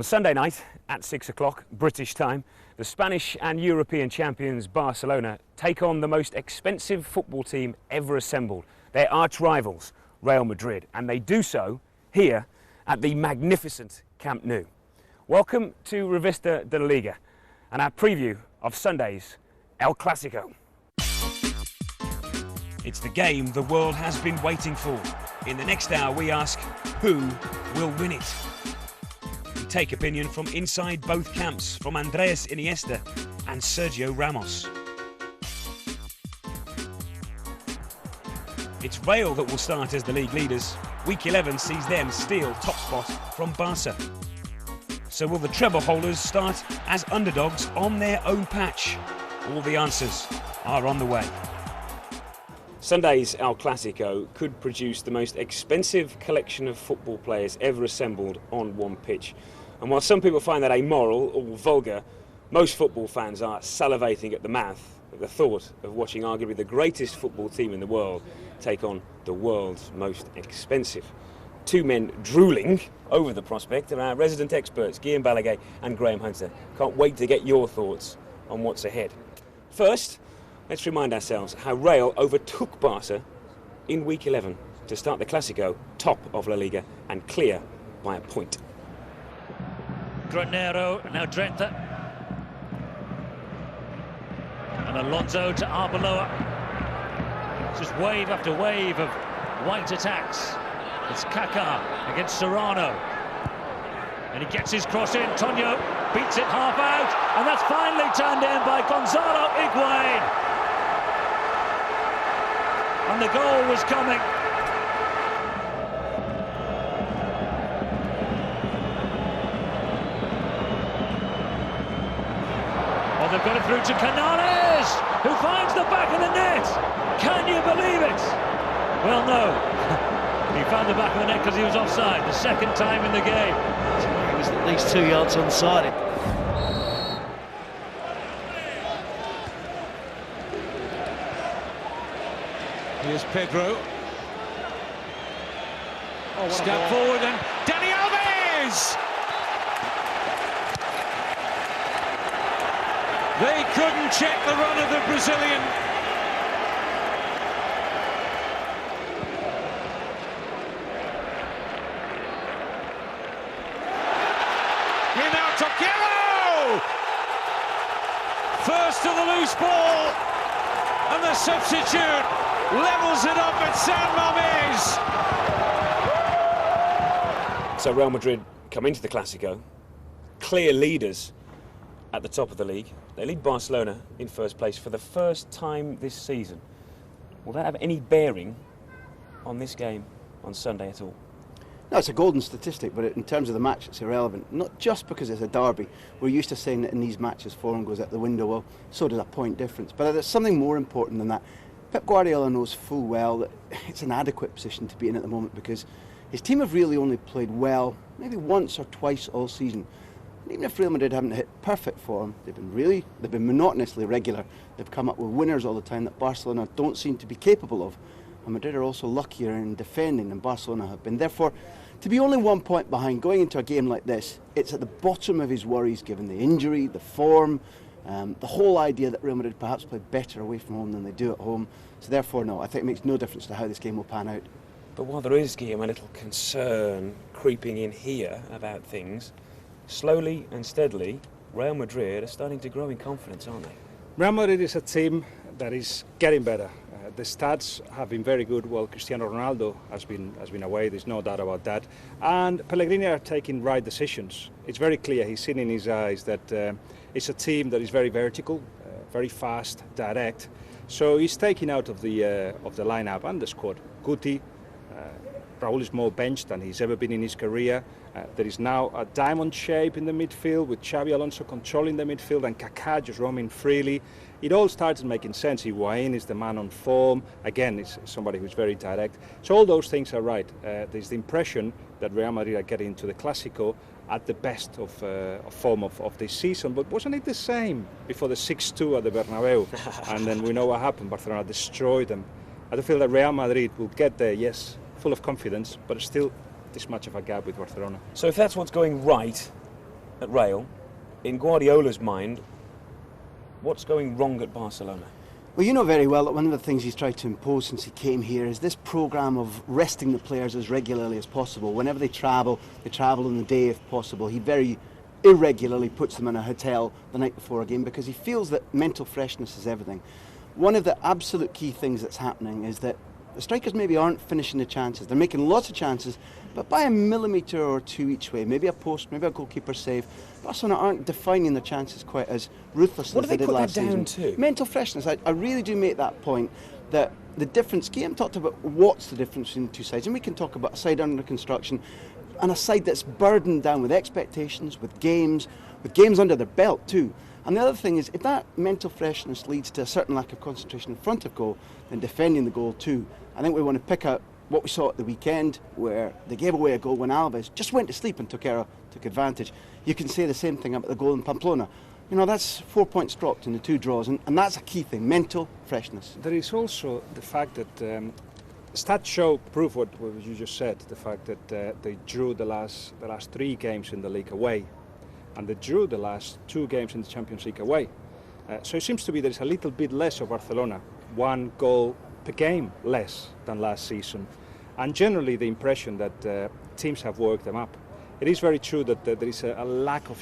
On Sunday night at 6 o'clock British time, the Spanish and European champions Barcelona take on the most expensive football team ever assembled, their arch rivals Real Madrid, and they do so here at the magnificent Camp Nou. Welcome to Revista de la Liga and our preview of Sunday's El Clásico. It's the game the world has been waiting for. In the next hour we ask, who will win it? We take opinion from inside both camps, from Andres Iniesta and Sergio Ramos. It's Real that will start as the league leaders. Week 11 sees them steal top spot from Barca. So will the treble holders start as underdogs on their own patch? All the answers are on the way. Sunday's El Clásico could produce the most expensive collection of football players ever assembled on one pitch. And while some people find that amoral or vulgar, most football fans are salivating at the mouth at the thought of watching arguably the greatest football team in the world take on the world's most expensive. Two men drooling over the prospect are our resident experts, Guillaume Balaguer and Graham Hunter. Can't wait to get your thoughts on what's ahead. First, let's remind ourselves how Real overtook Barca in Week 11 to start the Clásico top of La Liga and clear by a point. Granero, now Drenthe. And Alonso to Arbeloa. Just wave after wave of white attacks. It's Kaká against Serrano. And he gets his cross in. Tonyo beats it half out. And that's finally turned in by Gonzalo Higuain. And the goal was coming. Oh, they've got it through to Canales, who finds the back of the net. Can you believe it? Well, no. He found the back of the net because he was offside, the second time in the game. He was at least 2 yards onside. Here's Pedro. Oh, Step forward and Dani Alves! They couldn't check the run of the Brazilian. Here now Toquero! First to the loose ball, and the substitute levels it up at San Mamés. So Real Madrid come into the Clásico, clear leaders at the top of the league. They lead Barcelona in first place for the first time this season. Will that have any bearing on this game on Sunday at all? No, it's a golden statistic, but in terms of the match, it's irrelevant. Not just because it's a derby. We're used to saying that in these matches, form goes out the window. Well, so does a point difference. But there's something more important than that. Pep Guardiola knows full well that it's an adequate position to be in at the moment because his team have really only played well, maybe once or twice all season. And even if Real Madrid haven't hit perfect form, they've been monotonously regular. They've come up with winners all the time that Barcelona don't seem to be capable of. And Madrid are also luckier in defending than Barcelona have been. Therefore, to be only 1 point behind going into a game like this, it's at the bottom of his worries given the injury, the form, the whole idea that Real Madrid perhaps play better away from home than they do at home. So therefore, no, I think it makes no difference to how this game will pan out. But while there is, Guillaume, a little concern creeping in here about things, slowly and steadily, Real Madrid are starting to grow in confidence, aren't they? Real Madrid is a team that is getting better. The stats have been very good while Cristiano Ronaldo has been away, there's no doubt about that. And Pellegrini are taking right decisions. It's very clear, he's seen in his eyes that it's a team that is very vertical, very fast, direct. So he's taking out of the lineup and the squad Guti. Raúl is more benched than he's ever been in his career. There is now a diamond shape in the midfield with Xabi Alonso controlling the midfield and Kaká just roaming freely. It all started making sense. Higuain is the man on form. Again, it's somebody who's very direct. So all those things are right. There's the impression that Real Madrid are getting into the Clásico at the best of form of this season. But wasn't it the same before the 6-2 at the Bernabeu? And then we know what happened. Barcelona destroyed them. I do feel that Real Madrid will get there, yes, full of confidence, but still this much of a gap with Barcelona. So if that's what's going right, at Real, in Guardiola's mind, what's going wrong at Barcelona? Well, you know very well that one of the things he's tried to impose since he came here is this programme of resting the players as regularly as possible. Whenever they travel on the day if possible. He very irregularly puts them in a hotel the night before a game because he feels that mental freshness is everything. One of the absolute key things that's happening is that the strikers maybe aren't finishing the chances. They're making lots of chances, but by a millimetre or two each way. Maybe a post, maybe a goalkeeper save. Barcelona aren't defining their chances quite as ruthlessly as they did last season. What do they put that down to? Mental freshness. I really do make that point that the difference, Guillaume talked about what's the difference between the two sides, and we can talk about a side under construction and a side that's burdened down with expectations, with games under their belt too. And the other thing is, if that mental freshness leads to a certain lack of concentration in front of goal, then defending the goal too. I think we want to pick out what we saw at the weekend, where they gave away a goal when Alves just went to sleep and took advantage. You can say the same thing about the goal in Pamplona. You know, that's 4 points dropped in the two draws, and that's a key thing, mental freshness. There is also the fact that stats show, prove what you just said, the fact that they drew the last 3 games in the league away, and they drew the last 2 games in the Champions League away. So it seems to be there's a little bit less of Barcelona, 1 goal per game less than last season. And generally the impression that teams have worked them up. It is very true that there is a lack of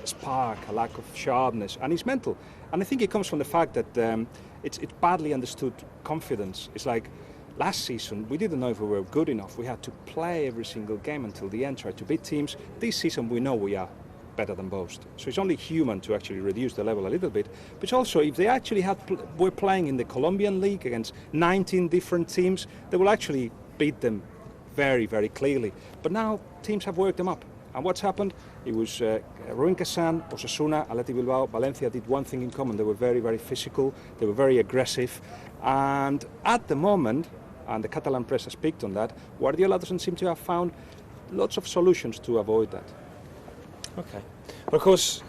spark, a lack of sharpness, and it's mental. And I think it comes from the fact that it's badly understood confidence. It's like last season we didn't know if we were good enough. We had to play every single game until the end, try to beat teams. This season we know we are better than most. So it's only human to actually reduce the level a little bit. But also, if they actually were playing in the Colombian league against 19 different teams, they will actually beat them very, very clearly. But now teams have worked them up. And what's happened? It was Ruin Kazan, Osasuna, Athletic Bilbao, Valencia did one thing in common. They were very, very physical. They were very aggressive. And at the moment, and the Catalan press has picked on that, Guardiola doesn't seem to have found lots of solutions to avoid that. Okay. Well, of course,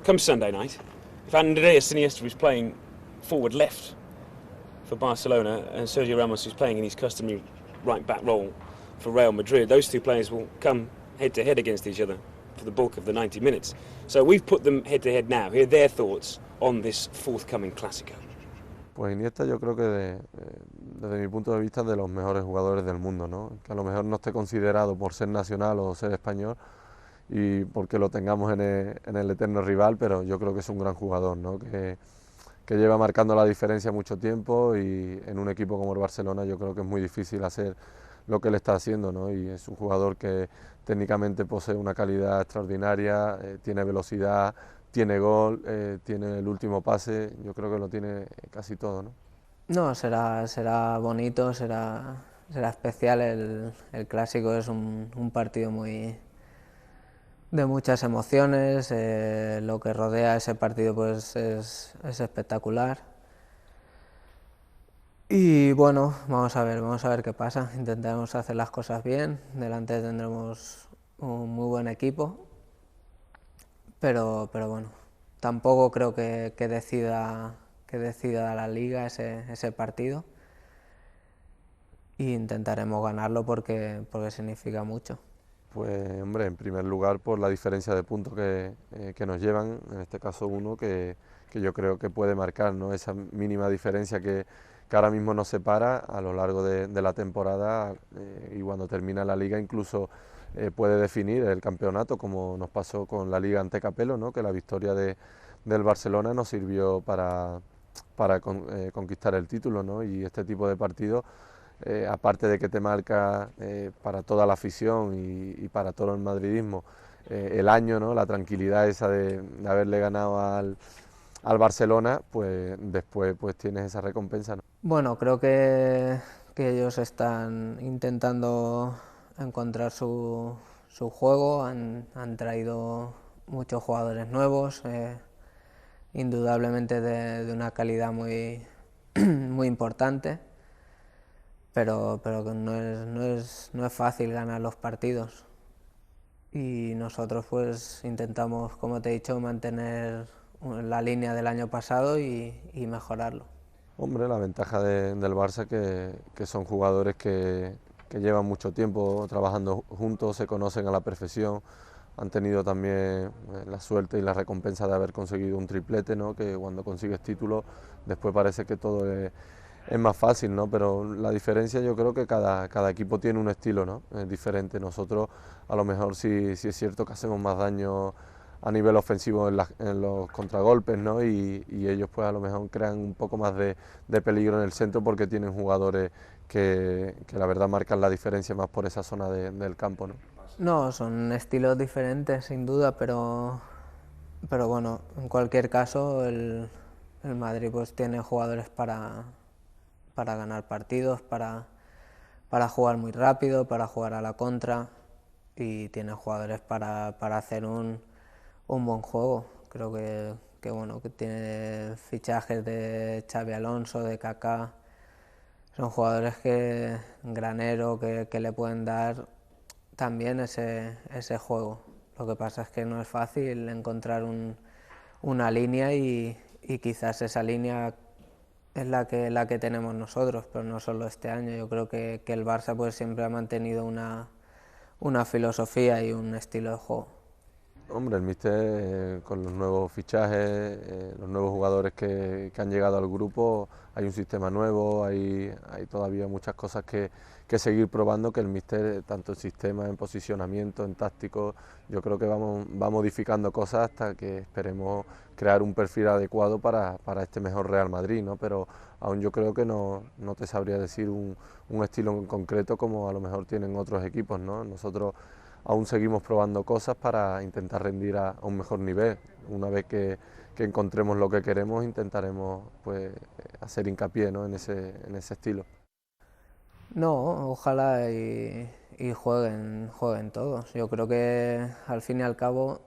come Sunday night, if Andreas Iniesta was playing forward left for Barcelona and Sergio Ramos is playing in his customary right-back role for Real Madrid, those two players will come head-to-head against each other for the bulk of the 90 minutes. So we've put them head-to-head now. Here are their thoughts on this forthcoming Clásico. Pues Iniesta yo creo que desde mi punto de vista es de los mejores jugadores del mundo, ¿no? Que a lo mejor no esté considerado por ser nacional o ser español y porque lo tengamos en el eterno rival, pero yo creo que es un gran jugador, ¿no? Que lleva marcando la diferencia mucho tiempo y en un equipo como el Barcelona yo creo que es muy difícil hacer lo que él está haciendo, ¿no? Y es un jugador que técnicamente posee una calidad extraordinaria, tiene velocidad, tiene gol, tiene el último pase, yo creo que lo tiene casi todo, ¿no? No, será bonito, será especial. El Clásico es un partido de muchas emociones. Lo que rodea ese partido pues es espectacular. Y bueno, vamos a ver qué pasa. Intentaremos hacer las cosas bien. Delante tendremos un muy buen equipo, pero bueno, tampoco creo que decida la Liga ese partido. E intentaremos ganarlo porque significa mucho. Pues hombre, en primer lugar por la diferencia de puntos que nos llevan, en este caso uno que yo creo que puede marcar, ¿no? Esa mínima diferencia que ahora mismo nos separa a lo largo de la temporada y cuando termina la Liga incluso puede definir el campeonato, como nos pasó con la Liga ante Capello, ¿no? Que la victoria del Barcelona nos sirvió para conquistar el título, ¿no? Y este tipo de partidos, aparte de que te marca para toda la afición y para todo el madridismo el año, ¿no? La tranquilidad esa de haberle ganado al Barcelona, pues después pues tienes esa recompensa, ¿no? Bueno, creo que ellos están intentando encontrar su juego, han traído muchos jugadores nuevos, indudablemente de una calidad muy importante, pero no es fácil ganar los partidos. Y nosotros pues intentamos, como te he dicho, mantener la línea del año pasado y mejorarlo. Hombre, la ventaja del Barça que son jugadores que llevan mucho tiempo trabajando juntos, se conocen a la perfección, han tenido también la suerte y la recompensa de haber conseguido un triplete, ¿no? Que cuando consigues títulos después parece que todo es más fácil, ¿no? Pero la diferencia, yo creo que cada equipo tiene un estilo, ¿no? Es diferente. Nosotros a lo mejor sí es cierto que hacemos más daño a nivel ofensivo en los contragolpes, ¿no? Y ellos pues a lo mejor crean un poco más de peligro en el centro porque tienen jugadores que la verdad marcan la diferencia más por esa zona del campo, ¿no? No, son estilos diferentes sin duda, pero bueno, en cualquier caso el Madrid pues tiene jugadores para ganar partidos, para jugar muy rápido, para jugar a la contra, y tiene jugadores para hacer un buen juego. Creo que bueno, que tiene fichajes de Xabi Alonso, de Kaká, son jugadores granero, que le pueden dar también ese juego. Lo que pasa es que no es fácil encontrar una línea y quizás esa línea es la que tenemos nosotros, pero no solo este año. Yo creo que el Barça pues siempre ha mantenido una filosofía y un estilo de juego. Hombre, el míster con los nuevos fichajes, los nuevos jugadores que han llegado al grupo, hay un sistema nuevo, hay todavía muchas cosas que seguir probando, que el míster, tanto en sistema, en posicionamiento, en táctico, yo creo que va modificando cosas hasta que esperemos crear un perfil adecuado para este mejor Real Madrid, ¿no? Pero aún yo creo que no te sabría decir un estilo en concreto como a lo mejor tienen otros equipos, ¿no? Nosotros aún seguimos probando cosas para intentar rendir a un mejor nivel. Una vez que encontremos lo que queremos, intentaremos pues hacer hincapié, ¿no? en ese estilo. No, ojalá y jueguen todos. Yo creo que al fin y al cabo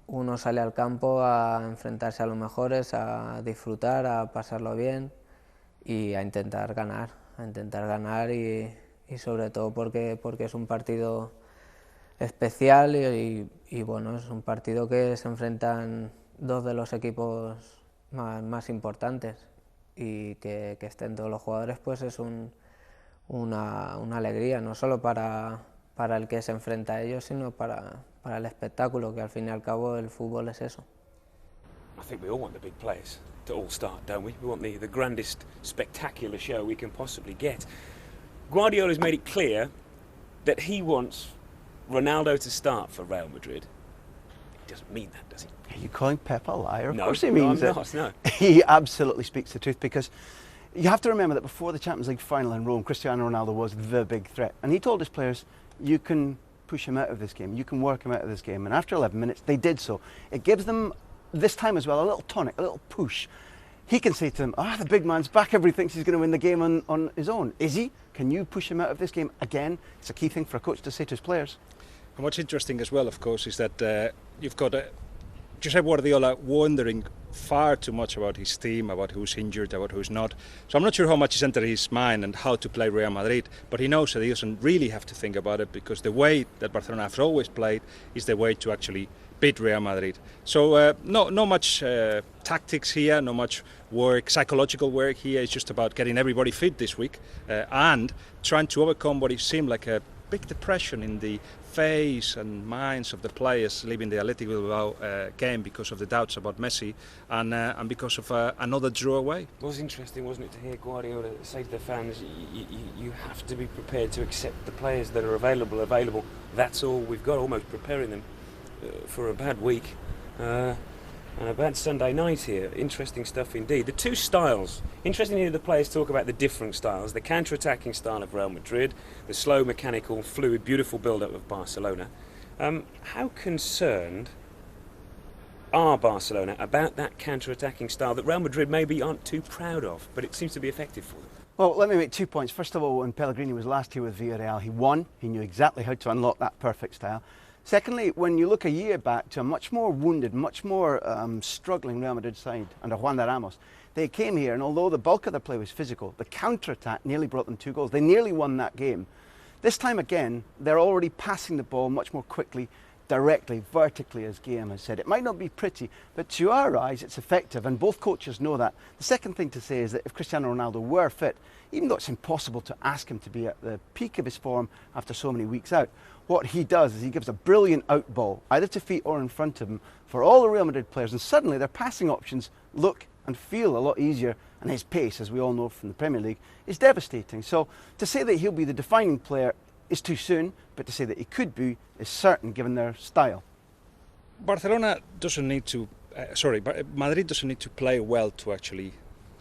uno sale al campo a enfrentarse a los mejores, a disfrutar, a pasarlo bien y a intentar ganar y sobre todo porque es un partido especial y bueno, es un partido que se enfrentan dos de los equipos más importantes, y que estén todos los jugadores pues es una alegría, no solo para el que se enfrenta a ellos, sino para el espectáculo, que al fin y al cabo el fútbol es eso. I think we all want the big players to all start, don't we? We want the grandest, spectacular show we can possibly get. Guardiola's made it clear that he wants Ronaldo to start for Real Madrid. He doesn't mean that, does he? Are you calling Pep a liar? Of No, course he means no, it. I'm not, no. He absolutely speaks the truth, because you have to remember that before the Champions League final in Rome, Cristiano Ronaldo was the big threat. And he told his players, you can push him out of this game, you can work him out of this game. And after 11 minutes, they did so. It gives them, this time as well, a little tonic, a little push. He can say to them, the big man's back, everybody thinks he's going to win the game on his own. Is he? Can you push him out of this game again? It's a key thing for a coach to say to his players. And what's interesting as well, of course, is that you've got Josep Guardiola wondering far too much about his team, about who's injured, about who's not. So I'm not sure how much is entered his mind and how to play Real Madrid, but he knows that he doesn't really have to think about it, because the way that Barcelona has always played is the way to actually beat Real Madrid. So no much tactics here, no much work, psychological work here. It's just about getting everybody fit this week and trying to overcome what it seemed like a big depression in the face and minds of the players leaving the Athletic Bilbao game because of the doubts about Messi and because of another draw away. It was interesting, wasn't it, to hear Guardiola say to the fans, you have to be prepared to accept the players that are available. That's all we've got, almost preparing them for a bad week and a bad Sunday night here. Interesting stuff indeed. The two styles. Interesting to hear the players talk about the different styles. The counter-attacking style of Real Madrid, the slow, mechanical, fluid, beautiful build-up of Barcelona. How concerned are Barcelona about that counter-attacking style that Real Madrid maybe aren't too proud of, but it seems to be effective for them? Well, let me make 2 points. First of all, when Pellegrini was last here with Villarreal, he won. He knew exactly how to unlock that perfect style. Secondly, when you look a year back to a much more wounded, much more struggling Real Madrid side under Juan de Ramos, they came here, and although the bulk of their play was physical, the counter-attack nearly brought them 2 goals. They nearly won that game. This time again, they're already passing the ball much more quickly. directly, vertically, as Guillaume has said. It might not be pretty, but to our eyes, it's effective, and both coaches know that. The second thing to say is that if Cristiano Ronaldo were fit, even though it's impossible to ask him to be at the peak of his form after so many weeks out, what he does is he gives a brilliant out ball, either to feet or in front of him, for all the Real Madrid players, and suddenly their passing options look and feel a lot easier, and his pace, as we all know from the Premier League, is devastating. So to say that he'll be the defining player is too soon, but to say that he could be is certain given their style. Barcelona doesn't need to, Madrid doesn't need to play well to actually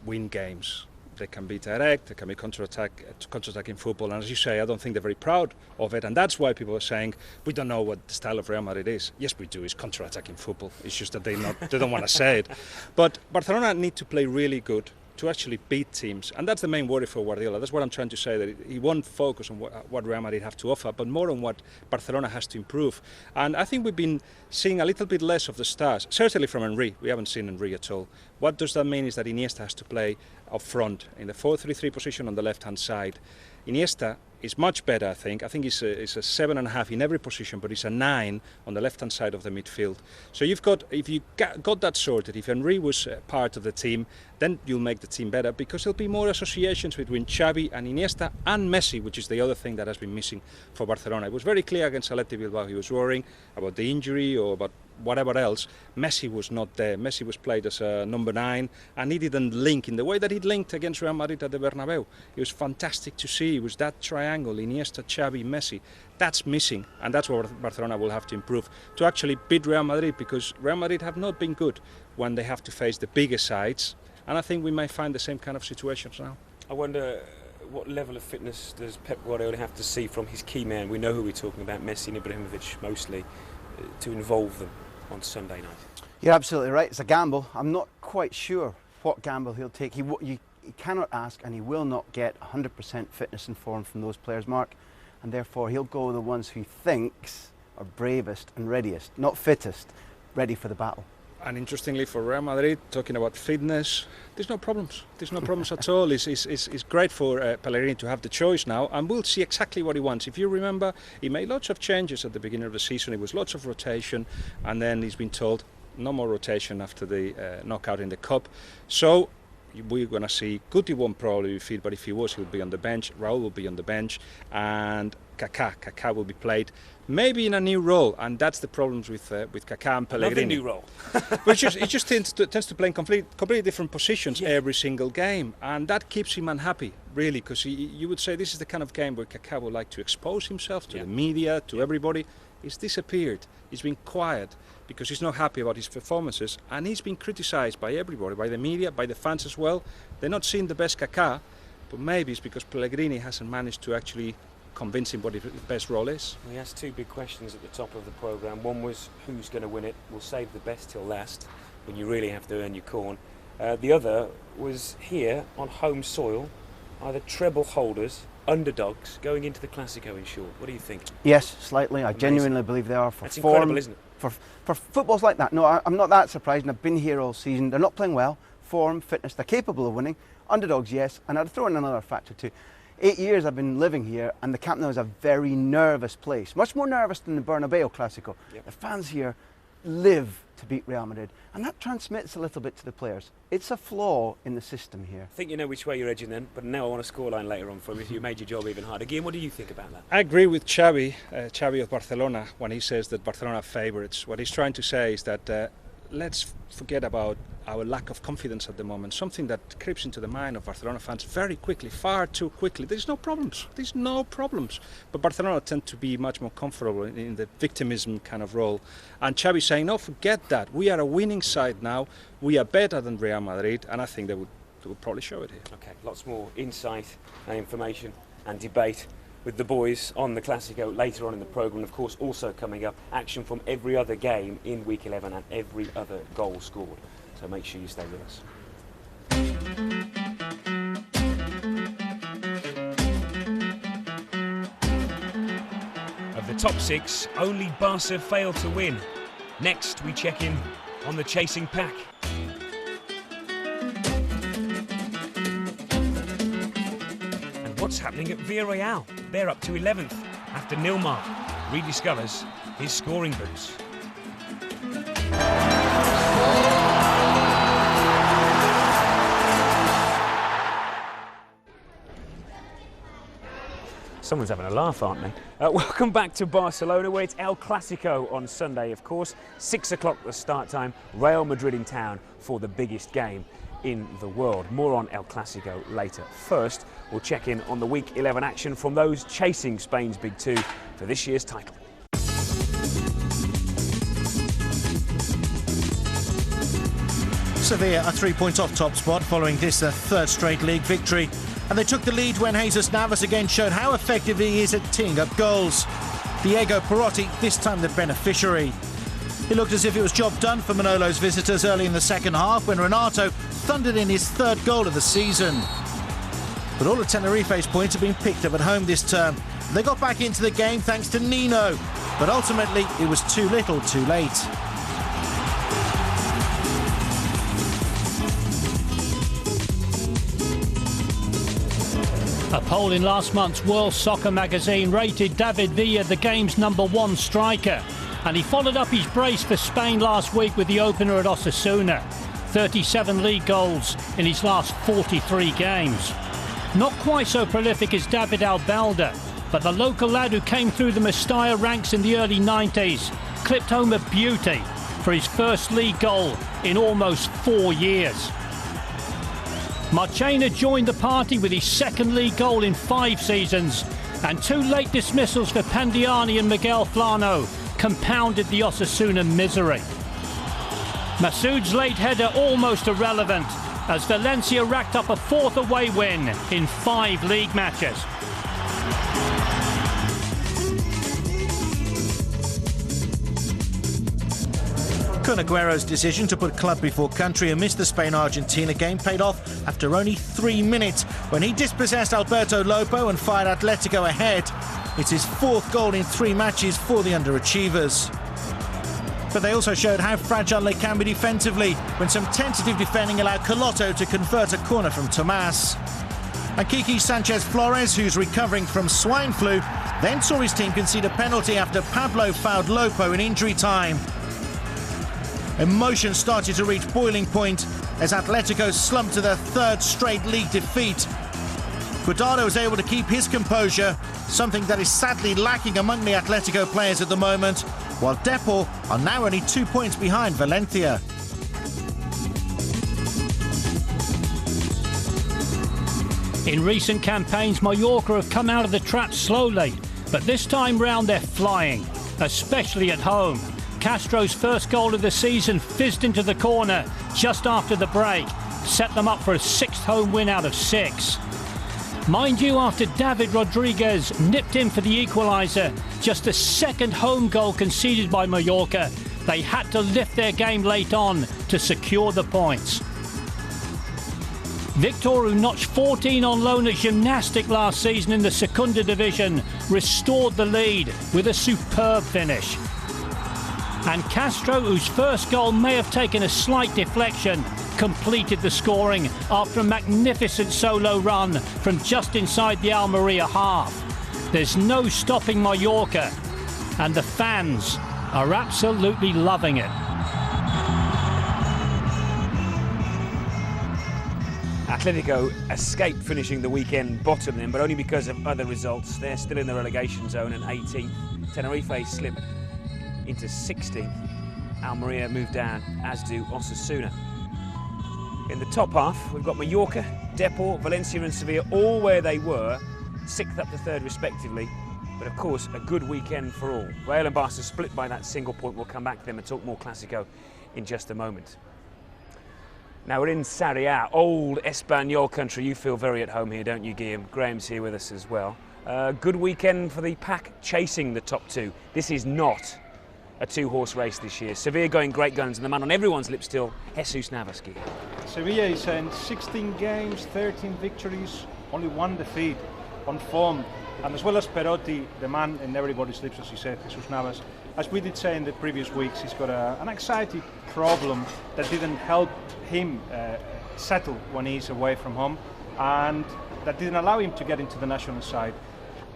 win games. They can be direct, they can be counter-attacking football, and as you say, I don't think they're very proud of it, and that's why people are saying we don't know what the style of Real Madrid is. Yes, we do. It's counter-attacking football. It's just that they don't want to say it. But Barcelona need to play really good to actually beat teams, and that's the main worry for Guardiola. That's what I'm trying to say, that he won't focus on what Real Madrid have to offer, but more on what Barcelona has to improve. And I think we've been seeing a little bit less of the stars, certainly from Henry. We haven't seen Henry at all. What does that mean is that Iniesta has to play up front in the 4-3-3 position on the left-hand side. Iniesta is much better, I think. I think he's a 7.5 in every position, but he's a 9 on the left-hand side of the midfield. So if you got that sorted, if Henry was part of the team, then you'll make the team better, because there'll be more associations between Xavi and Iniesta and Messi, which is the other thing that has been missing for Barcelona. It was very clear against Athletic Bilbao. He was worrying about the injury or about whatever else. Messi was not there. Messi was played as a number 9, and he didn't link in the way that he linked against Real Madrid at the Bernabeu. It was fantastic to see. It was that triangle, Iniesta, Xavi, Messi. That's missing, and that's what Barcelona will have to improve to actually beat Real Madrid, because Real Madrid have not been good when they have to face the bigger sides, and I think we may find the same kind of situations now. I wonder what level of fitness does Pep Guardiola have to see from his key man? We know who we're talking about, Messi and Ibrahimovic mostly, to involve them on Sunday night. You're absolutely right. It's a gamble. I'm not quite sure what gamble he'll take. He cannot ask, and he will not get 100% fitness and form from those players, Mark, and therefore he'll go with the ones who he thinks are bravest and readiest, not fittest, ready for the battle. And interestingly for Real Madrid, talking about fitness, there's no problems. There's no problems at all. It's great for Pellegrini to have the choice now, and we'll see exactly what he wants. If you remember, he made lots of changes at the beginning of the season. It was lots of rotation, and then he's been told no more rotation after the knockout in the Cup. So we're going to see Guti won't probably be fit, but if he was, he'll be on the bench. Raúl will be on the bench, and Kaká will be played, maybe in a new role, and that's the problems with Kaká and Pellegrini. Love the new role. But he just tends to play in completely different positions every single game, and that keeps him unhappy, really, because you would say this is the kind of game where Kaká would like to expose himself to the media, to everybody. He's disappeared. He's been quiet because he's not happy about his performances, and he's been criticised by everybody, by the media, by the fans as well. They're not seeing the best Kaká, but maybe it's because Pellegrini hasn't managed to actually convince him what his best role is. He asked two big questions at the top of the programme. One was who's going to win it. We'll save the best till last, when you really have to earn your corn. The other was here on home soil, either treble holders, underdogs, going into the Clásico in short. What do you think? Yes, slightly. I genuinely believe they are. For That's form, incredible, isn't it? For footballs like that, no, I'm not that surprised, and I've been here all season. They're not playing well. Form, fitness, they're capable of winning. Underdogs, yes, and I'd throw in another factor too. 8 years I've been living here, and the Camp Nou is a very nervous place, much more nervous than the Bernabeu Clásico. Yep. The fans here live to beat Real Madrid, and that transmits a little bit to the players. It's a flaw in the system here. I think you know which way you're edging then, but now I want a scoreline later on from you. You made your job even harder. Guillaume, what do you think about that? I agree with Xavi of Barcelona when he says that Barcelona are favourites. What he's trying to say is that let's forget about our lack of confidence at the moment, something that creeps into the mind of Barcelona fans very quickly, far too quickly. There's no problems. But Barcelona tend to be much more comfortable in the victimism kind of role. And Xavi's saying, no, forget that. We are a winning side now. We are better than Real Madrid, and I think they would probably show it here. Okay, lots more insight and information and debate with the boys on the Clásico later on in the programme. Of course, also coming up, action from every other game in Week 11 and every other goal scored. So make sure you stay with us. Of the top 6, only Barca failed to win. Next, we check in on the chasing pack. And what's happening at Villarreal? They're up to 11th after Nilmar rediscovers his scoring boots. Someone's having a laugh, aren't they? Welcome back to Barcelona, where it's El Clasico on Sunday, of course. 6 o'clock the start time, Real Madrid in town for the biggest game in the world. More on El Clasico later. First, we'll check in on the Week 11 action from those chasing Spain's Big Two for this year's title. Sevilla are 3 points off top spot following this their third straight league victory. And they took the lead when Jesus Navas again showed how effective he is at teeing up goals. Diego Perotti, this time the beneficiary. It looked as if it was job done for Manolo's visitors early in the second half when Renato thundered in his third goal of the season. But all of Tenerife's points have been picked up at home this term. They got back into the game thanks to Nino, but ultimately it was too little too late. A poll in last month's World Soccer magazine rated David Villa the game's #1 striker, and he followed up his brace for Spain last week with the opener at Osasuna. 37 league goals in his last 43 games. Not quite so prolific as David Albalda, but the local lad who came through the Mestalla ranks in the early 90s clipped home a beauty for his first league goal in almost 4 years. Marchena joined the party with his second league goal in 5 seasons, and 2 late dismissals for Pandiani and Miguel Flano compounded the Osasuna misery. Masoud's late header almost irrelevant, as Valencia racked up a 4th away win in 5 league matches. Kun Aguero's decision to put club before country amidst the Spain-Argentina game paid off after only 3 minutes when he dispossessed Alberto Lopo and fired Atletico ahead. It's his 4th goal in 3 matches for the underachievers. But they also showed how fragile they can be defensively when some tentative defending allowed Colotto to convert a corner from Tomas. And Kiki Sanchez-Flores, who's recovering from swine flu, then saw his team concede a penalty after Pablo fouled Lopo in injury time. Emotion started to reach boiling point as Atletico slumped to their 3rd straight league defeat. Cuadrado was able to keep his composure, something that is sadly lacking among the Atletico players at the moment, while Depor are now only 2 points behind Valencia. In recent campaigns, Mallorca have come out of the trap slowly, but this time round they're flying, especially at home. Castro's first goal of the season fizzed into the corner just after the break, set them up for a 6th home win out of 6. Mind you, after David Rodriguez nipped in for the equaliser, just the 2nd home goal conceded by Mallorca, they had to lift their game late on to secure the points. Victor, who notched 14 on loan at Gymnastic last season in the Segunda Division, restored the lead with a superb finish. And Castro, whose first goal may have taken a slight deflection, completed the scoring after a magnificent solo run from just inside the Almeria half. There's no stopping Mallorca, and the fans are absolutely loving it. Atletico escaped finishing the weekend bottom then, but only because of other results. They're still in the relegation zone and 18th. Tenerife slipped into 16th. Almeria moved down, as do Osasuna. In the top half, we've got Mallorca, Depor, Valencia and Sevilla, all where they were, 6th up to 3rd respectively. But of course, a good weekend for all. Real and Barca split by that single point. We'll come back to them and talk more Clasico in just a moment. Now we're in Serie A, old Espanyol country. You feel very at home here, don't you, Guillaume? Graham's here with us as well. Good weekend for the pack chasing the top 2. This is not a 2-horse race this year. Sevilla going great guns, and the man on everyone's lips still, Jesus Navas. Sevilla is in 16 games, 13 victories, only 1 defeat, on form. And as well as Perotti, the man in everybody's lips, as he said, Jesus Navas, as we did say in the previous weeks, he's got an anxiety problem that didn't help him settle when he's away from home, and that didn't allow him to get into the national side.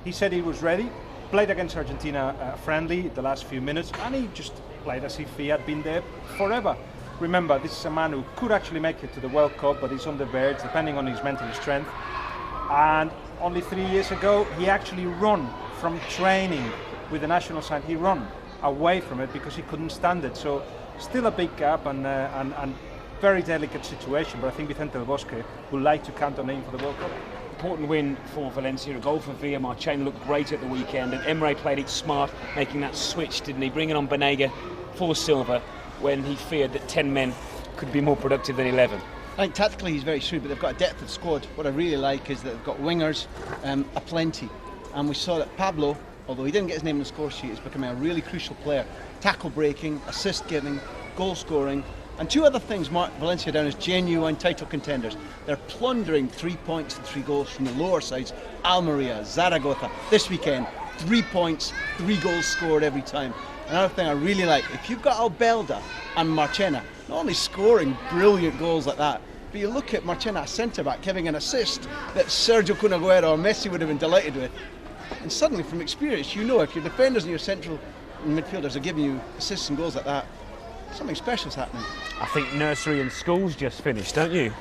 He said he was ready, played against Argentina friendly the last few minutes, and he just played as if he had been there forever. Remember, this is a man who could actually make it to the World Cup, but he's on the verge, depending on his mental strength. And only 3 years ago, he actually run from training with the national side. He run away from it because he couldn't stand it. So still a big gap and very delicate situation, but I think Vicente Del Bosque would like to count on him for the World Cup. Important win for Valencia, a goal for Villa. Marchena looked great at the weekend, and Emre played it smart, making that switch, didn't he? Bringing on Banega for Silva when he feared that 10 men could be more productive than 11. I think tactically he's very shrewd, but they've got a depth of squad. What I really like is that they've got wingers aplenty, and we saw that Pablo, although he didn't get his name on the score sheet, is becoming a really crucial player. Tackle breaking, assist giving, goal scoring, and two other things mark Valencia down as genuine title contenders. They're plundering 3 points and 3 goals from the lower sides. Almeria, Zaragoza, this weekend, 3 points, 3 goals scored every time. Another thing I really like, if you've got Albelda and Marchena, not only scoring brilliant goals like that, but you look at Marchena, a centre-back, giving an assist that Sergio Kun Aguero or Messi would have been delighted with. And suddenly, from experience, you know if your defenders and your central midfielders are giving you assists and goals like that, something special's happening. I think nursery and school's just finished, don't you?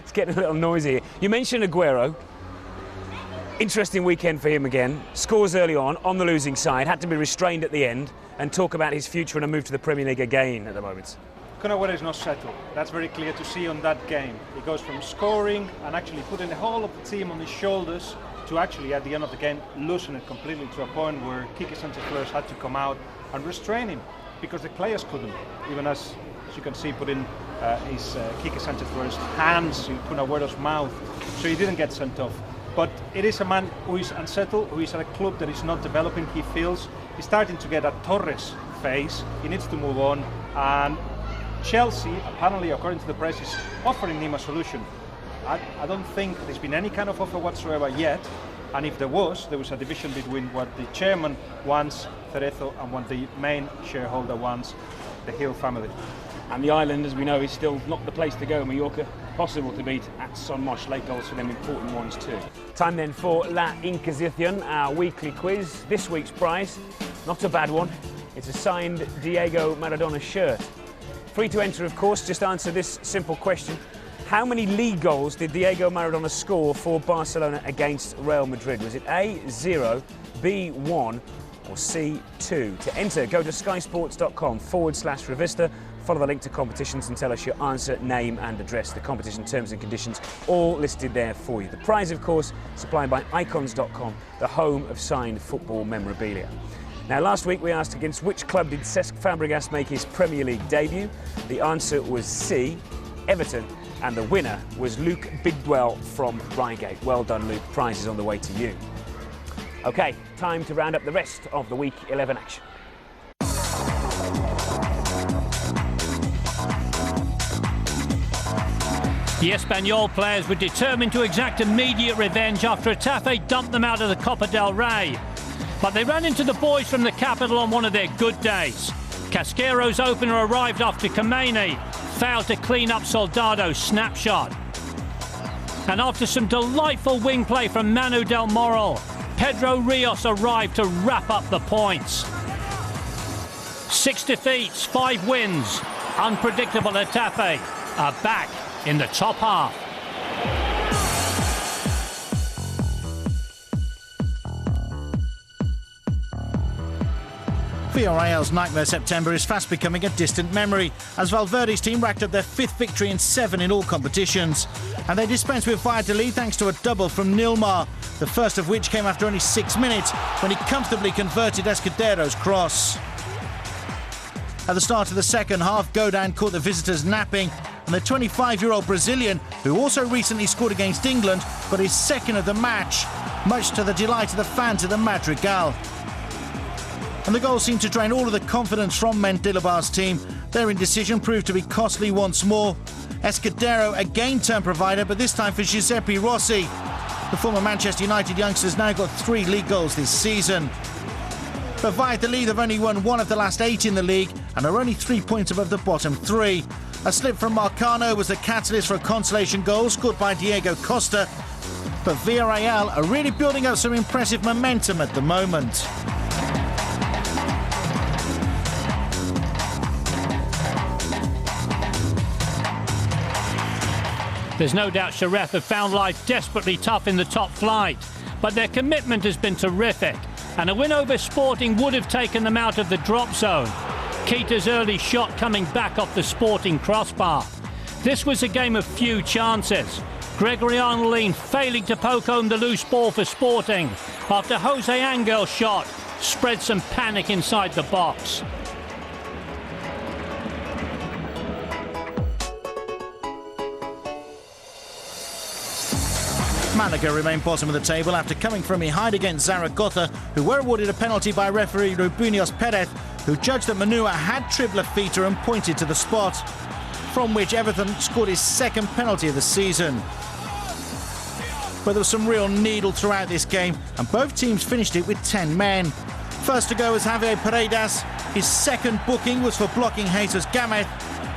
It's getting a little noisy here. You mentioned Aguero. Interesting weekend for him again. Scores early on the losing side, had to be restrained at the end, and talk about his future and a move to the Premier League again at the moment. Kun Aguero is not settled. That's very clear to see on that game. He goes from scoring and actually putting the whole of the team on his shoulders to actually, at the end of the game, losing it completely to a point where Quique Sánchez-Flores had to come out and restrain him because the players couldn't. Even as you can see, put in his Quique Sánchez-Flores' hands in Kun Aguero's mouth, so he didn't get sent off. But it is a man who is unsettled, who is at a club that is not developing. He feels he's starting to get a Torres phase. He needs to move on. And Chelsea, apparently, according to the press, is offering him a solution. I don't think there's been any kind of offer whatsoever yet. And if there was a division between what the chairman wants, Cerezo, and what the main shareholder wants, the Hill family. And the island, as we know, is still not the place to go. Mallorca, possible to beat at Son Moix. Late goals for them, important ones too. Time then for La Inquisición, our weekly quiz. This week's prize, not a bad one. It's a signed Diego Maradona shirt. Free to enter, of course. Just answer this simple question. How many league goals did Diego Maradona score for Barcelona against Real Madrid? Was it A, 0, B, 1, or C, 2? To enter, go to skysports.com/Revista. Follow the link to competitions and tell us your answer, name and address. The competition terms and conditions all listed there for you. The prize, of course, supplied by icons.com, the home of signed football memorabilia. Now, last week we asked against which club did Cesc Fabregas make his Premier League debut? The answer was C, Everton, and the winner was Luke Bigdwell from Reigate. Well done, Luke. Prize is on the way to you. OK, time to round up the rest of the Week 11 action. The Espanyol players were determined to exact immediate revenge after Getafe dumped them out of the Copa del Rey. But they ran into the boys from the capital on one of their good days. Casquero's opener arrived after Kamene failed to clean up Soldado's snapshot. And after some delightful wing play from Manu Del Moral, Pedro Rios arrived to wrap up the points. 6 defeats, 5 wins. Unpredictable Getafe are back in the top half. Villarreal's nightmare September is fast becoming a distant memory as Valverde's team racked up their 5th victory in 7 in all competitions. And they dispensed with Valladolid thanks to a double from Nilmar, the first of which came after only 6 minutes when he comfortably converted Escudero's cross. At the start of the second half, Godin caught the visitors napping, and the 25-year-old Brazilian, who also recently scored against England, got his second of the match, much to the delight of the fans at the Madrigal. And the goal seemed to drain all of the confidence from Mendilibar's team. Their indecision proved to be costly once more. Escudero again turned provider, but this time for Giuseppe Rossi. The former Manchester United youngsters now got 3 league goals this season. But Valladolid have only won 1 of the last 8 in the league and are only 3 points above the bottom 3. A slip from Marcano was the catalyst for a consolation goal scored by Diego Costa. but Villarreal are really building up some impressive momentum at the moment. There's no doubt Sheriff have found life desperately tough in the top flight, but their commitment has been terrific, and a win over Sporting would have taken them out of the drop zone. Keita's early shot coming back off the Sporting crossbar. This was a game of few chances. Gregory Arnoldine failing to poke home the loose ball for Sporting after Jose Angel's shot spread some panic inside the box. Malaga remain bottom of the table after coming from behind against Zaragoza, who were awarded a penalty by referee Rubinus Perez, who judged that Manua had tripped Lafita and pointed to the spot, from which Everton scored his second penalty of the season. But there was some real needle throughout this game, and both teams finished it with 10 men. First to go was Javier Paredes. His second booking was for blocking Jesus Gamez,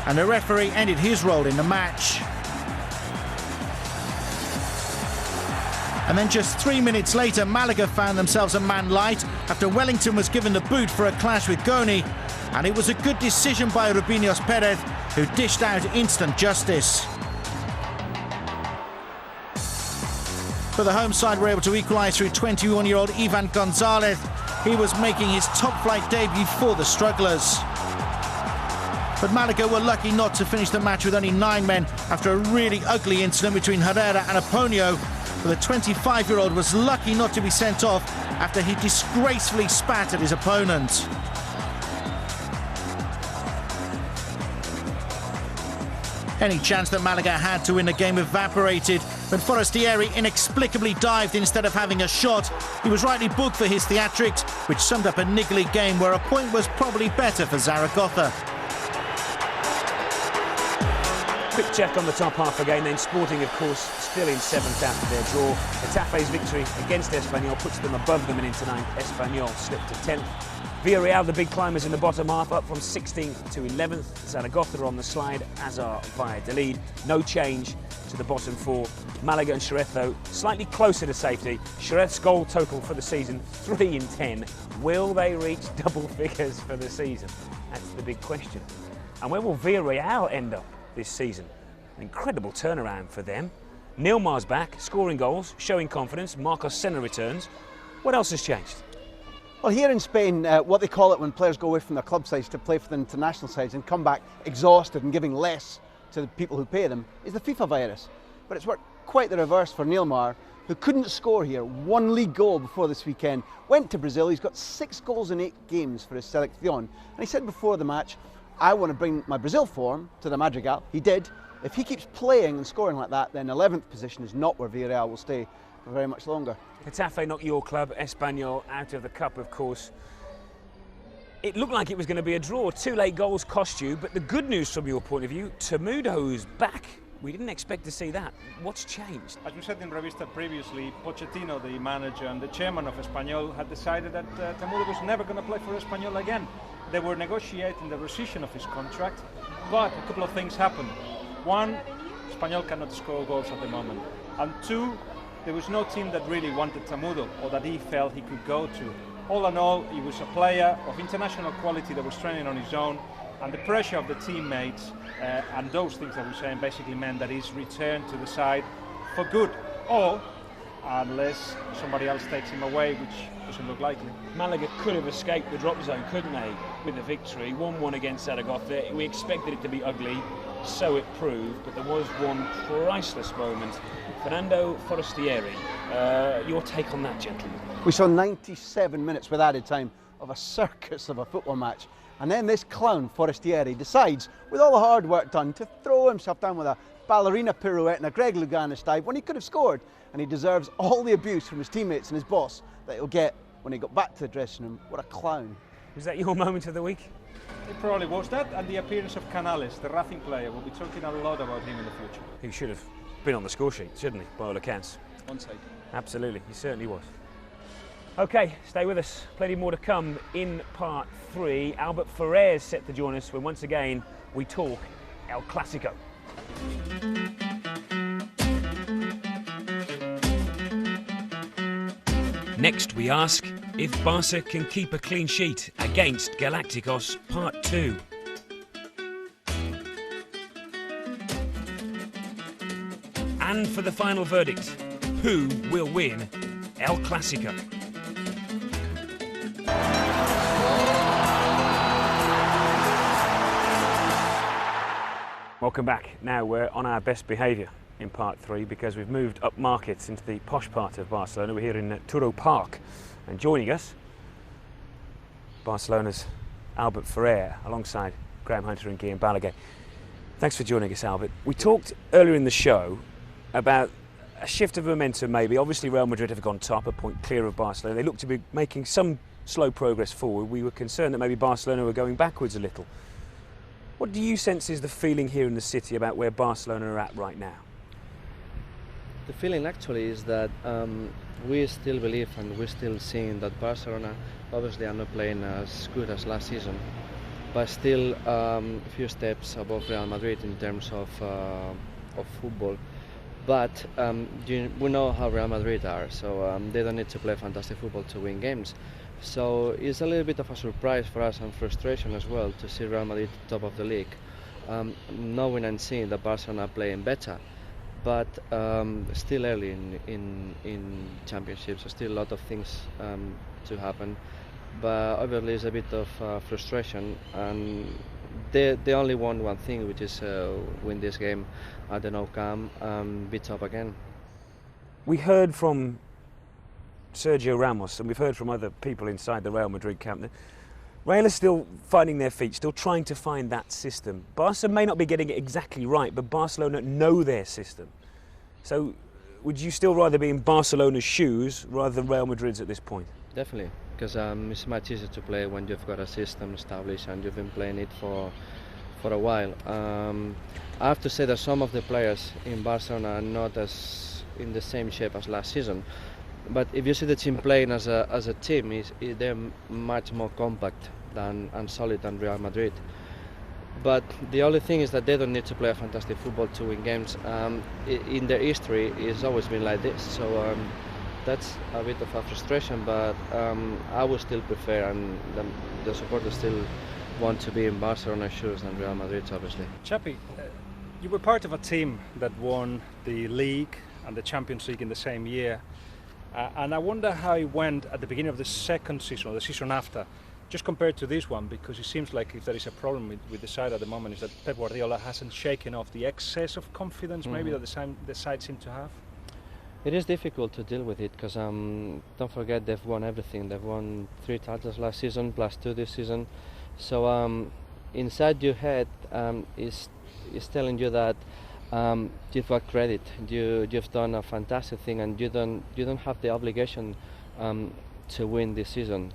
and the referee ended his role in the match. And then just 3 minutes later, Malaga found themselves a man light after Wellington was given the boot for a clash with Goni. And it was a good decision by Rubinus Perez, who dished out instant justice. But the home side were able to equalise through 21-year-old Ivan Gonzalez. He was making his top-flight debut for the strugglers. But Malaga were lucky not to finish the match with only 9 men after a really ugly incident between Herrera and Aponio. But the 25-year-old was lucky not to be sent off after he disgracefully spat at his opponent. Any chance that Malaga had to win the game evaporated when Forestieri inexplicably dived instead of having a shot. He was rightly booked for his theatrics, which summed up a niggly game where a point was probably better for Zaragoza. Quick check on the top half again, then Sporting, of course, still in 7th after their draw. Getafe's victory against Espanyol puts them above them and into 9th. Espanyol slipped to 10th. Villarreal, the big climbers in the bottom half, up from 16th to 11th. Zaragoza on the slide, as are Valladolid. No change to the bottom 4. Malaga and Xerez, though, slightly closer to safety. Xerez's goal total for the season, 3 in 10. Will they reach double figures for the season? That's the big question. And where will Villarreal end up this season? An incredible turnaround for them. Nilmar's back, scoring goals, showing confidence. Marcos Senna returns. What else has changed? Well, here in Spain, what they call it when players go away from their club sides to play for the international sides and come back exhausted and giving less to the people who pay them, is the FIFA virus. But it's worked quite the reverse for Nilmar, who couldn't score here. 1 league goal before this weekend. Went to Brazil. He's got 6 goals in 8 games for his Selección. And he said before the match, I want to bring my Brazil form to the Madrigal. He did. If he keeps playing and scoring like that, then 11th position is not where Villarreal will stay for very much longer. Getafe, not your club. Espanyol out of the cup, of course. It looked like it was going to be a draw. 2 late goals cost you, but the good news from your point of view, Temudo's back. We didn't expect to see that. What's changed? As you said in Revista previously, Pochettino, the manager and the chairman of Espanyol, had decided that Temudo was never going to play for Espanyol again. They were negotiating the rescission of his contract, but a couple of things happened. 1, Espanyol cannot score goals at the moment. And 2, there was no team that really wanted Temudo or that he felt he could go to. All in all, he was a player of international quality that was training on his own, and the pressure of the teammates and those things that we're saying basically meant that he's returned to the side for good, or unless somebody else takes him away, which doesn't look likely. Malaga could have escaped the drop zone, couldn't they, with the victory? 1-1 against Zaragoza. We expected it to be ugly, so it proved, but there was one priceless moment. Fernando Forestieri, your take on that, gentlemen? We saw 97 minutes with added time of a circus of a football match. And then this clown, Forestieri, decides, with all the hard work done, to throw himself down with a ballerina pirouette and a Greg Louganis dive when he could have scored. And he deserves all the abuse from his teammates and his boss that he'll get when he got back to the dressing room. What a clown. Was that your moment of the week? It probably was that, and the appearance of Canales, the Racing player. We'll be talking a lot about him in the future. He should have been on the score sheet, shouldn't he, by all accounts? Onside. Absolutely, he certainly was. Okay, stay with us. Plenty more to come in part 3. Albert Ferrer set to join us when once again we talk El Clásico. Next we ask if Barca can keep a clean sheet against Galacticos Part 2. And for the final verdict, who will win El Clásico? Welcome back. Now we're on our best behaviour in Part 3 because we've moved up markets into the posh part of Barcelona. We're here in Turo Park, and joining us, Barcelona's Albert Ferrer alongside Graham Hunter and Guillaume Balaguer. Thanks for joining us, Albert. We talked earlier in the show about a shift of momentum maybe. Obviously Real Madrid have gone top, a point clear of Barcelona. They look to be making some slow progress forward. We were concerned that maybe Barcelona were going backwards a little. What do you sense is the feeling here in the city about where Barcelona are at right now? The feeling actually is that we still believe and we're still seeing that Barcelona obviously are not playing as good as last season, but still a few steps above Real Madrid in terms of football. But we know how Real Madrid are, so they don't need to play fantastic football to win games. So it's a little bit of a surprise for us and frustration as well to see Real Madrid top of the league, knowing and seeing that Barcelona are playing better. But still early in championships, so still a lot of things to happen. But obviously it's a bit of frustration, and they only want one thing, which is win this game at the Nou Camp and be top again. We heard from Sergio Ramos, and we've heard from other people inside the Real Madrid camp that Real are still finding their feet, still trying to find that system. Barca may not be getting it exactly right, but Barcelona know their system. So would you still rather be in Barcelona's shoes rather than Real Madrid's at this point? Definitely, because it's much easier to play when you've got a system established and you've been playing it for a while. I have to say that some of the players in Barcelona are not as in the same shape as last season. But if you see the team playing as a team, they're much more compact and solid than Real Madrid. But the only thing is that they don't need to play a fantastic football to win games. In their history, it's always been like this. So that's a bit of a frustration, but I would still prefer, and the supporters still want to be in Barcelona's shoes than Real Madrid's, obviously. Chappy, you were part of a team that won the League and the Champions League in the same year. And I wonder how it went at the beginning of the second season or the season after, just compared to this one, because it seems like if there is a problem with the side at the moment is that Pep Guardiola hasn't shaken off the excess of confidence maybe that the side seemed to have. It is difficult to deal with it because don't forget they've won everything. They've won 3 titles last season plus 2 this season. So inside your head is telling you that you've got credit. You've done a fantastic thing, and you don't have the obligation to win this season.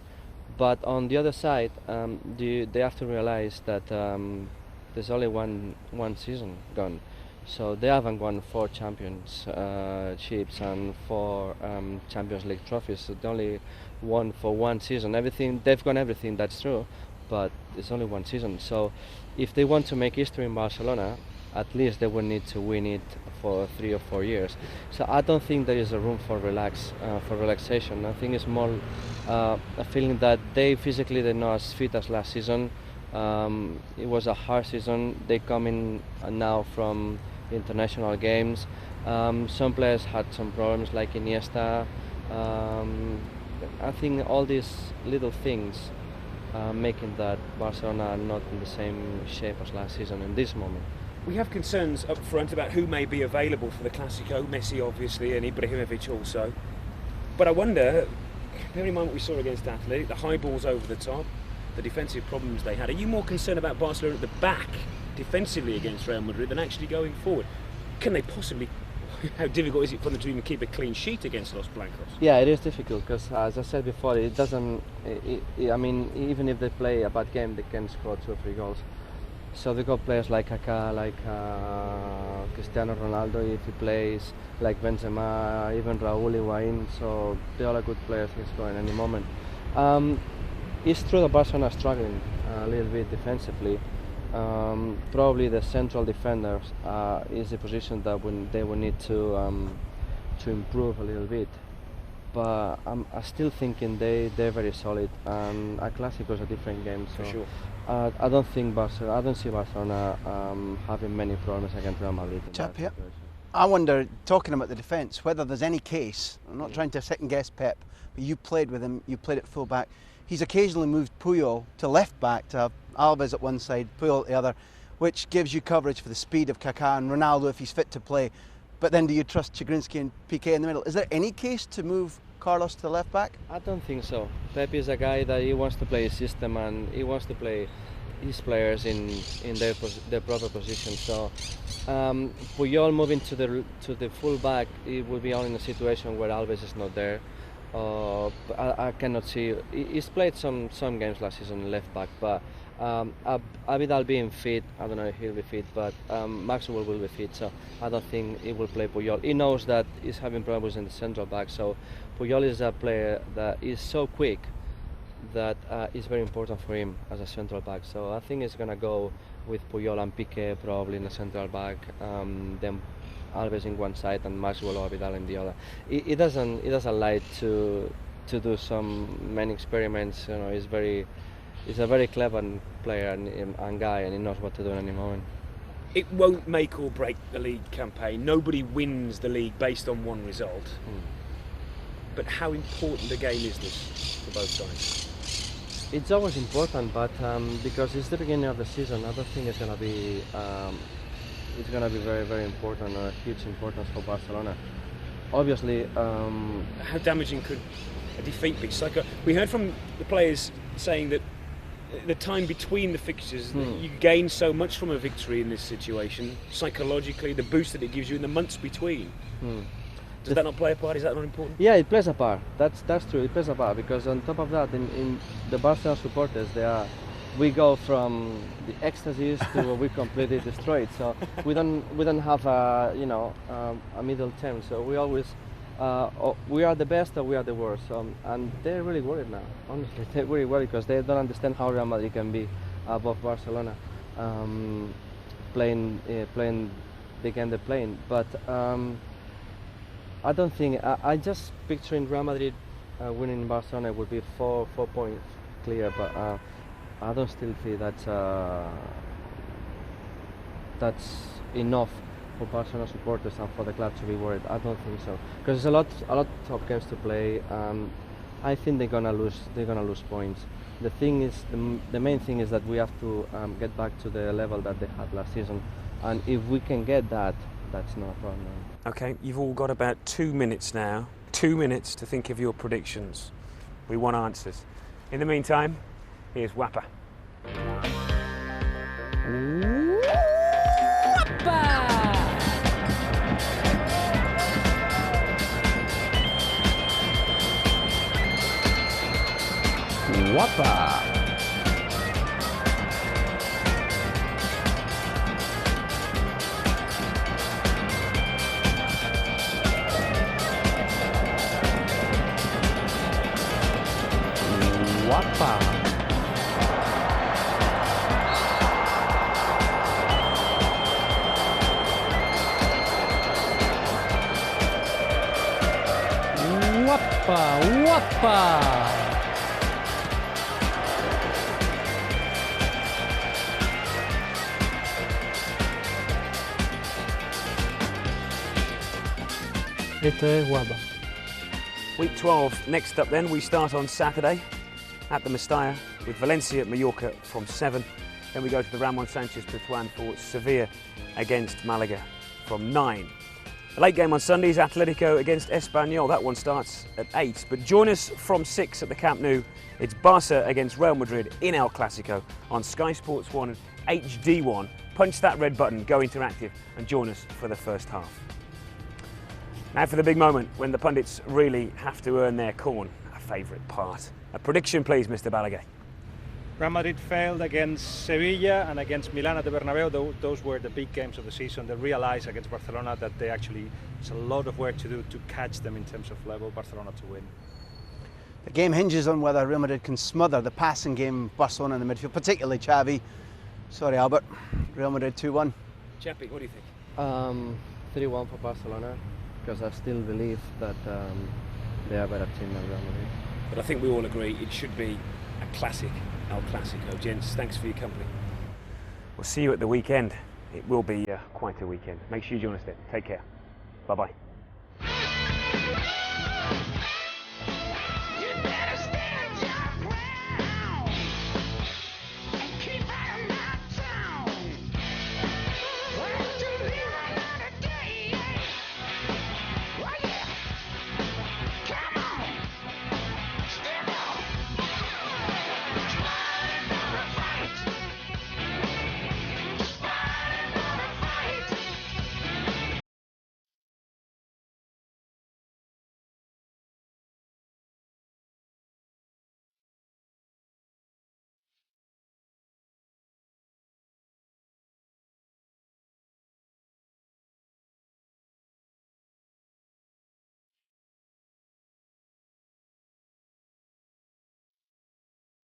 But on the other side, they have to realize that there's only one season gone. So they haven't won 4 championships and 4 Champions League trophies. So they only won for 1 season. They've won everything. That's true, but it's only 1 season. So if they want to make history in Barcelona, at least they will need to win it for 3 or 4 years. So I don't think there is a room for relaxation. I think it's more a feeling that they're not as fit as last season. It was a hard season. They come in now from international games. Some players had some problems like Iniesta. I think all these little things making that Barcelona are not in the same shape as last season in this moment. We have concerns up front about who may be available for the Clásico. Messi obviously, and Ibrahimovic also. But I wonder, bearing in mind what we saw against Athletic, the high balls over the top, the defensive problems they had, are you more concerned about Barcelona at the back defensively against Real Madrid than actually going forward? Can they possibly, how difficult is it for them to even keep a clean sheet against Los Blancos? Yeah, it is difficult because, as I said before, it doesn't. I mean, even if they play a bad game, they can score 2 or 3 goals. So they got players like Kaká, like Cristiano Ronaldo if he plays, like Benzema, even Raúl, Higuaín. So they all are good players. Can score in any moment. It's true that Barcelona is struggling a little bit defensively. Probably the central defenders is the position that they will need to improve a little bit. but I'm still thinking they're very solid, and a Clásico is a different game. So for sure. I don't see Barcelona having many problems against Real Madrid. I wonder, talking about the defence, whether there's any case, I'm not trying to second guess Pep, but you played with him, you played at full back. He's occasionally moved Puyol to left back to have Alves at one side, Puyol at the other, which gives you coverage for the speed of Kaká and Ronaldo if he's fit to play. But then do you trust Chigrinsky and Piqué in the middle? Is there any case to move Carlos to the left back? I don't think so. Pep is a guy that he wants to play his system, and he wants to play his players in their proper position. So Puyol moving to the full back, it will be only in a situation where Alves is not there. I cannot see. He's played some games last season left back, but Abidal being fit, I don't know if he'll be fit, but Maxwell will be fit, so I don't think he will play Puyol. He knows that he's having problems in the central back, so Puyol is a player that is so quick that is very important for him as a central back. So I think it's gonna go with Puyol and Piqué probably in the central back, then Alves in one side and Maxwell or Abidal in the other. He doesn't like to do many experiments. You know, he's a very clever player and guy, and he knows what to do at any moment. It won't make or break the league campaign. Nobody wins the league based on one result. But how important a game is this for both sides? It's always important, but because it's the beginning of the season, I don't think it's gonna be. It's gonna be very, very important, a huge importance for Barcelona. Obviously. How damaging could a defeat be? We heard from the players saying that the time between the fixtures, you gain so much from a victory in this situation, psychologically, the boost that it gives you in the months between. Does that not play a part? Is that not important? Yeah, it plays a part. That's true. It plays a part, because on top of that, in the Barcelona supporters, we go from the ecstasies to we completely destroyed. So we don't have a middle term. So we always we are the best or we are the worst. And they're really worried now. Honestly, they're really worried because they don't understand how Real Madrid can be above Barcelona, playing the game they're playing. But I don't think. I just picturing Real Madrid winning Barcelona would be 4 points clear, but I don't still feel that's enough for Barcelona supporters and for the club to be worried. I don't think so, because there's a lot of games to play. I think they're gonna lose points. The thing is, the main thing is that we have to get back to the level that they had last season, and if we can get that, that's not a problem. Okay, you've all got about 2 minutes now. 2 minutes to think of your predictions. We want answers. In the meantime, here's Wappa. Wappa. Wappa. Wappa, wappa. Esto es Guapa. Week 12 next up then. We start on Saturday at the Mestalla with Valencia at Mallorca from 7. Then we go to the Ramon Sanchez Pizjuan for Sevilla against Malaga from 9. The late game on Sunday is Atletico against Espanyol. That one starts at 8. But join us from 6 at the Camp Nou. It's Barca against Real Madrid in El Clásico on Sky Sports 1 and HD1. Punch that red button, go interactive and join us for the first half. Now for the big moment when the pundits really have to earn their corn, a favourite part. A prediction please, Mr. Balaguer. Real Madrid failed against Sevilla and against Milan at the Bernabeu. Those were the big games of the season. They realised against Barcelona that there's a lot of work to do to catch them in terms of level, Barcelona to win. The game hinges on whether Real Madrid can smother the passing game of Barcelona in the midfield, particularly Xavi. Sorry, Albert. Real Madrid 2-1. Chappy, what do you think? 3-1 for Barcelona, because I still believe that they are a better team than Real Madrid. But I think we all agree it should be a classic, El Clasico. Gents, thanks for your company. We'll see you at the weekend. It will be quite a weekend. Make sure you join us then. Take care. Bye-bye.